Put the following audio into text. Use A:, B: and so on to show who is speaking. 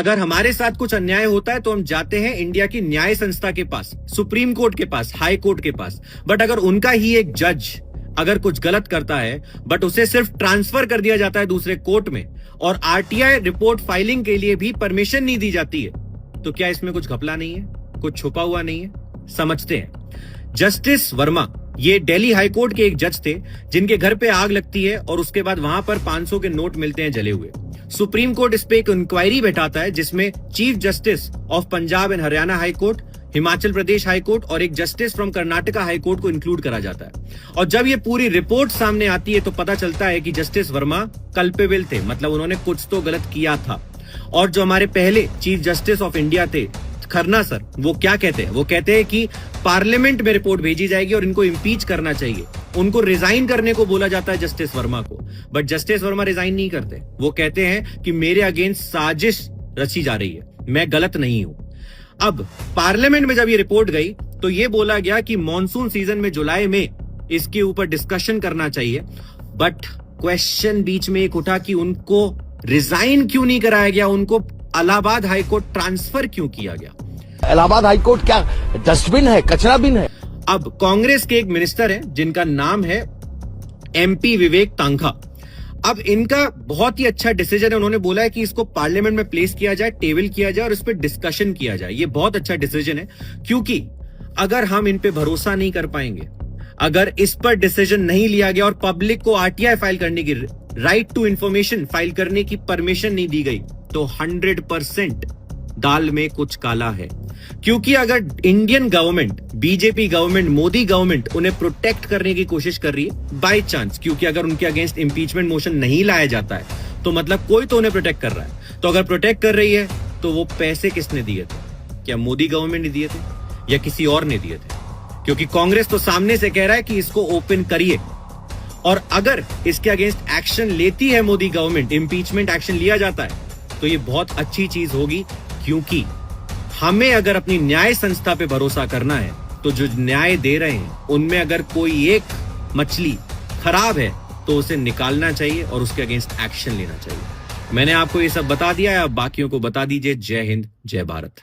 A: अगर हमारे साथ कुछ अन्याय होता है तो हम जाते हैं इंडिया की न्याय संस्था के पास, सुप्रीम कोर्ट के पास, हाई कोर्ट के पास। बट अगर उनका ही एक जज अगर कुछ गलत करता है बट उसे सिर्फ ट्रांसफर कर दिया जाता है दूसरे कोर्ट में और आरटीआई रिपोर्ट फाइलिंग के लिए भी परमिशन नहीं दी जाती है, तो क्या इसमें कुछ घपला नहीं है, कुछ छुपा हुआ नहीं है? समझते हैं। जस्टिस वर्मा ये दिल्ली हाई कोर्ट के एक जज थे जिनके घर पे आग लगती है और उसके बाद वहां पर 500 के नोट मिलते हैं जले हुए। सुप्रीम कोर्ट इस पे एक इंक्वायरी बैठाता है जिसमें chief justice of Punjab and Haryana high court, Himachal Pradesh high court और एक justice from Karnataka high court को इंक्लूड करा जाता है। और जब ये पूरी रिपोर्ट सामने आती है तो पता चलता है कि जस्टिस वर्मा कल्पेबल थे, मतलब उन्होंने कुछ तो गलत किया था। और जो हमारे पहले चीफ जस्टिस ऑफ इंडिया थे खन्ना सर, वो क्या कहते हैं? वो कहते हैं कि पार्लियामेंट में रिपोर्ट भेजी जाएगी और इनको इम्पीच करना चाहिए। उनको रिजाइन करने को बोला जाता है जस्टिस वर्मा को, बट जस्टिस वर्मा रिजाइन नहीं करते। वो कहते हैं कि मेरे अगेंस्ट साजिश रची जा रही है, मैं गलत नहीं हूं। अब पार्लियामेंट में जब ये रिपोर्ट गई तो ये बोला गया कि मॉनसून सीजन में जुलाई में इसके ऊपर डिस्कशन करना चाहिए। बट क्वेश्चन बीच में एक उठा कि उनको रिजाइन क्यों नहीं कराया गया, उनको इलाहाबाद हाईकोर्ट ट्रांसफर क्यों किया गया?
B: इलाहाबाद हाईकोर्ट क्या डस्टबिन है, कचरा बिन है?
A: अब कांग्रेस के एक मिनिस्टर हैं जिनका नाम है एमपी विवेक तांखा। अब इनका बहुत ही अच्छा डिसीजन है, उन्होंने बोला है कि इसको पार्लियामेंट में प्लेस किया जाए, टेबल किया जाए और इस पर डिस्कशन किया जाए। ये बहुत अच्छा डिसीजन है क्योंकि अगर हम इन पे भरोसा नहीं कर पाएंगे, अगर इस पर डिसीजन नहीं लिया गया और पब्लिक को आरटीआई फाइल करने की, राइट टू इंफॉर्मेशन फाइल करने की परमिशन नहीं दी गई, तो 100% दाल में कुछ काला है। क्योंकि अगर Indian government, BJP government, Modi government उन्हें प्रोटेक्ट करने की कोशिश कर रही है बाय चांस, क्योंकि अगर उनके अगेंस्ट इंपीचमेंट मोशन नहीं लाया जाता है तो मतलब कोई तो उन्हें प्रोटेक्ट कर रहा है। तो अगर प्रोटेक्ट कर रही है तो वो पैसे किसने दिए थे? क्या मोदी गवर्नमेंट ने दिए थे या किसी और ने दिए थे? क्योंकि कांग्रेस तो सामने से कह रहा है कि इसको ओपन करिए, और अगर इसके अगेंस्ट एक्शन लेती है मोदी गवर्नमेंट, इंपीचमेंट एक्शन लिया जाता है, तो ये बहुत अच्छी चीज होगी। क्योंकि हमें अगर अपनी न्याय संस्था पे भरोसा करना है तो जो न्याय दे रहे हैं उनमें अगर कोई एक मछली खराब है तो उसे निकालना चाहिए और उसके अगेंस्ट एक्शन लेना चाहिए। मैंने आपको ये सब बता दिया है, अब बाकियों को बता दीजिए। जय हिंद, जय भारत।